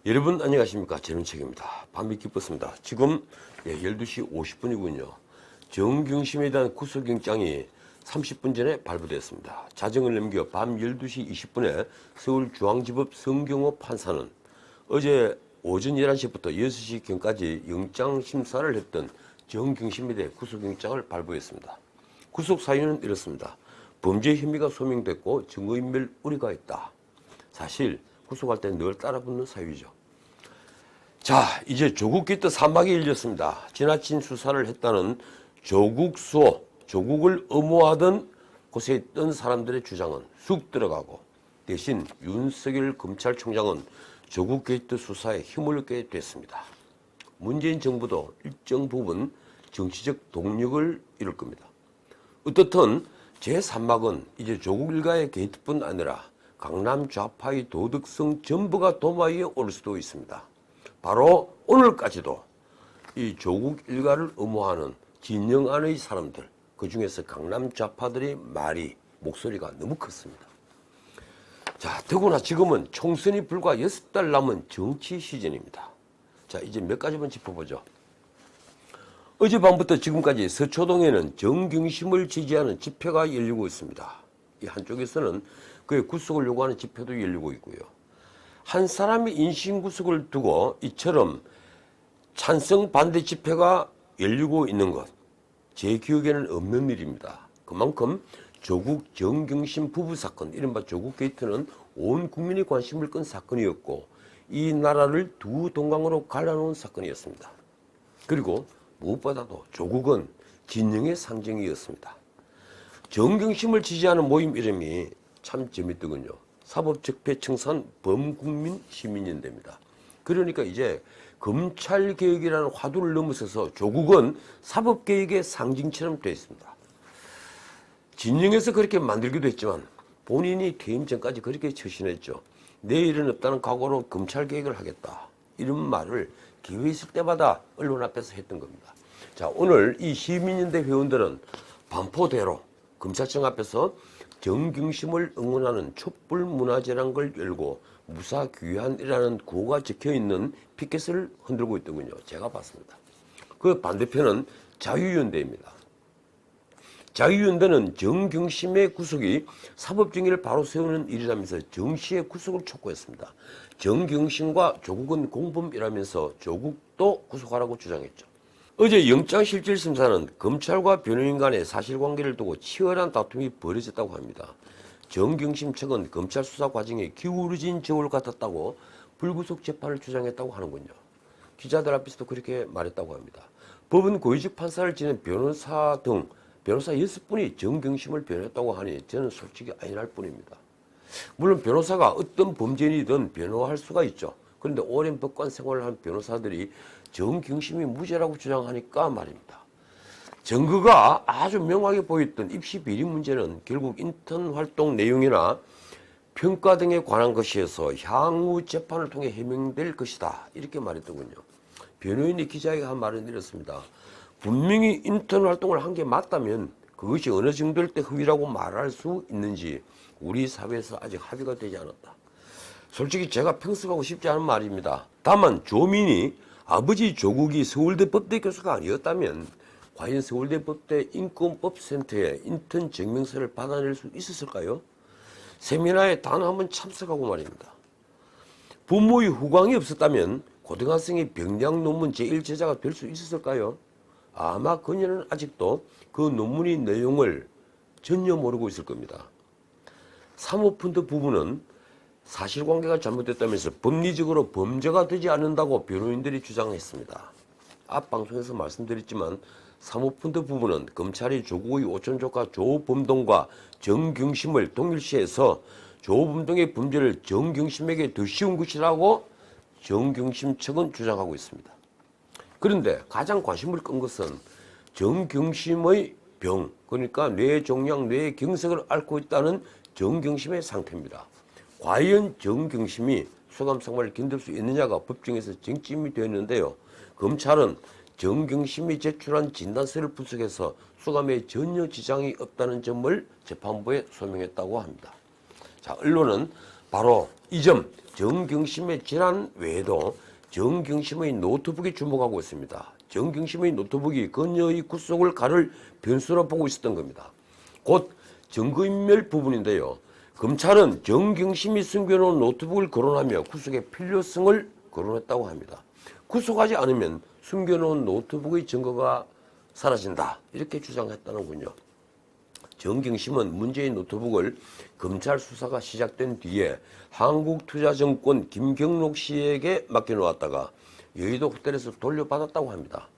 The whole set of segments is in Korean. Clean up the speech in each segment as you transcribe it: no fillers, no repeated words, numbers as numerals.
여러분 안녕하십니까. 전은책입니다. 밤이 깊었습니다. 지금 12시 50분이군요. 정경심에 대한 구속영장이 30분 전에 발부됐습니다. 자정을 넘겨 밤 12시 20분에 서울중앙지법 성경호 판사는 어제 오전 11시부터 6시경까지 영장심사를 했던 정경심에 대해 구속영장을 발부했습니다. 구속 사유는 이렇습니다. 범죄 혐의가 소명됐고 증거인멸 우려가 있다. 사실 구속할 때 늘 따라붙는 사유죠. 자, 이제 조국 게이트 3막이 열렸습니다. 지나친 수사를 했다는 조국을 엄호하던 곳에 있던 사람들의 주장은 쑥 들어가고 대신 윤석열 검찰총장은 조국 게이트 수사에 힘을 얻게 됐습니다. 문재인 정부도 일정 부분 정치적 동력을 잃을 겁니다. 어떻든 제3막은 이제 조국 일가의 게이트뿐 아니라 강남 좌파의 도덕성 전부가 도마 위에 오를 수도 있습니다. 바로 오늘까지도 이 조국 일가를 엄호하는 진영 안의 사람들, 그 중에서 강남 좌파들의 목소리가 너무 컸습니다. 자, 더구나 지금은 총선이 불과 6달 남은 정치 시즌입니다. 자, 이제 몇 가지만 짚어보죠. 어젯밤부터 지금까지 서초동에는 정경심을 지지하는 집회가 열리고 있습니다. 이 한쪽에서는 그의 구속을 요구하는 집회도 열리고 있고요. 한 사람의 인신구속을 두고 이처럼 찬성 반대 집회가 열리고 있는 것, 제 기억에는 없는 일입니다. 그만큼 조국 정경심 부부 사건, 이른바 조국 게이트는 온 국민의 관심을 끈 사건이었고 이 나라를 두 동강으로 갈라놓은 사건이었습니다. 그리고 무엇보다도 조국은 진영의 상징이었습니다. 정경심을 지지하는 모임 이름이 참 재밌더군요. 사법적폐청산 범국민 시민연대입니다. 그러니까 이제 검찰개혁이라는 화두를 넘어서서 조국은 사법개혁의 상징처럼 되어 있습니다. 진영에서 그렇게 만들기도 했지만 본인이 퇴임 전까지 그렇게 처신했죠. 내일은 없다는 각오로 검찰개혁을 하겠다. 이런 말을 기회 있을 때마다 언론 앞에서 했던 겁니다. 자, 오늘 이 시민연대 회원들은 반포대로 검찰청 앞에서 정경심을 응원하는 촛불문화제라는 걸 열고 무사귀환이라는 구호가 적혀있는 피켓을 흔들고 있더군요. 제가 봤습니다. 그 반대편은 자유연대입니다. 자유연대는 정경심의 구속이 사법정의를 바로 세우는 일이라면서 정씨의 구속을 촉구했습니다. 정경심과 조국은 공범이라면서 조국도 구속하라고 주장했죠. 어제 영장실질심사는 검찰과 변호인 간의 사실관계를 두고 치열한 다툼이 벌어졌다고 합니다. 정경심 측은 검찰 수사 과정에 기울어진 저울 같았다고 불구속 재판을 주장했다고 하는군요. 기자들 앞에서도 그렇게 말했다고 합니다. 법원 고위직 판사를 지낸 변호사 6분이 정경심을 변호했다고 하니 저는 솔직히 아니할 뿐입니다. 물론 변호사가 어떤 범죄인이든 변호할 수가 있죠. 그런데 오랜 법관 생활을 한 변호사들이 정경심이 무죄라고 주장하니까 말입니다. 증거가 아주 명확하게 보였던 입시 비리 문제는 결국 인턴 활동 내용이나 평가 등에 관한 것이어서 향후 재판을 통해 해명될 것이다. 이렇게 말했더군요. 변호인이 기자에게 한 말은 이렇습니다. 분명히 인턴 활동을 한 게 맞다면 그것이 어느 정도일 때 허위라고 말할 수 있는지 우리 사회에서 아직 합의가 되지 않았다. 솔직히 제가 평습하고 싶지 않은 말입니다. 다만 조민이 아버지 조국이 서울대 법대 교수가 아니었다면 과연 서울대 법대 인권법센터에 인턴 증명서를 받아낼 수 있었을까요? 세미나에 단 한 번 참석하고 말입니다. 부모의 후광이 없었다면 고등학생이 병량 논문 제1제자가 될 수 있었을까요? 아마 그녀는 아직도 그 논문의 내용을 전혀 모르고 있을 겁니다. 사모펀드 부부는 사실관계가 잘못됐다면서 법리적으로 범죄가 되지 않는다고 변호인들이 주장했습니다. 앞 방송에서 말씀드렸지만 사모펀드 부부는 검찰이 조국의 오촌조카 조범동과 정경심을 동일시해서 조범동의 범죄를 정경심에게 더 씌운 것이라고 정경심 측은 주장하고 있습니다. 그런데 가장 관심을 끈 것은 정경심의 병, 그러니까 뇌종양, 뇌경색을 앓고 있다는 정경심의 상태입니다. 과연 정경심이 수감 생활을 견딜 수 있느냐가 법정에서 쟁점이 되었는데요. 검찰은 정경심이 제출한 진단서를 분석해서 수감에 전혀 지장이 없다는 점을 재판부에 소명했다고 합니다. 자, 언론은 바로 이 점, 정경심의 질환 외에도 정경심의 노트북에 주목하고 있습니다. 정경심의 노트북이 그녀의 구속을 가를 변수로 보고 있었던 겁니다. 곧 증거인멸 부분인데요. 검찰은 정경심이 숨겨놓은 노트북을 거론하며 구속의 필요성을 거론했다고 합니다. 구속하지 않으면 숨겨놓은 노트북의 증거가 사라진다, 이렇게 주장했다는군요. 정경심은 문제의 노트북을 검찰 수사가 시작된 뒤에 한국투자증권 김경록 씨에게 맡겨놓았다가 여의도 호텔에서 돌려받았다고 합니다.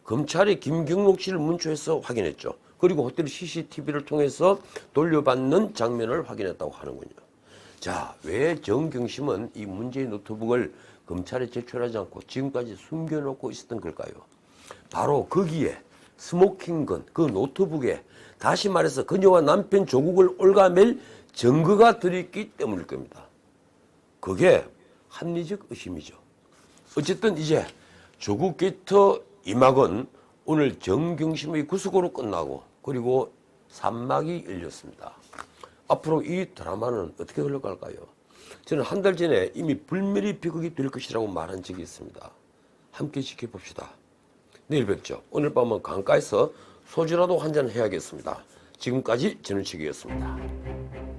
검찰이 김경록 씨를 문초해서 확인했죠. 그리고 호텔 CCTV를 통해서 돌려받는 장면을 확인했다고 하는군요. 자, 왜 정경심은 이 문제의 노트북을 검찰에 제출하지 않고 지금까지 숨겨놓고 있었던 걸까요? 바로 거기에 스모킹건, 그 노트북에 다시 말해서 그녀와 남편 조국을 올가맬 증거가 들어있기 때문일 겁니다. 그게 합리적 의심이죠. 어쨌든 이제 조국 게이트 2막은 오늘 정경심의 구속으로 끝나고 그리고 3막이 열렸습니다. 앞으로 이 드라마는 어떻게 흘러갈까요? 저는 한 달 전에 이미 불멸의 비극이 될 것이라고 말한 적이 있습니다. 함께 지켜봅시다. 내일 뵙죠. 오늘 밤은 강가에서 소주라도 한잔 해야겠습니다. 지금까지 전우식이었습니다.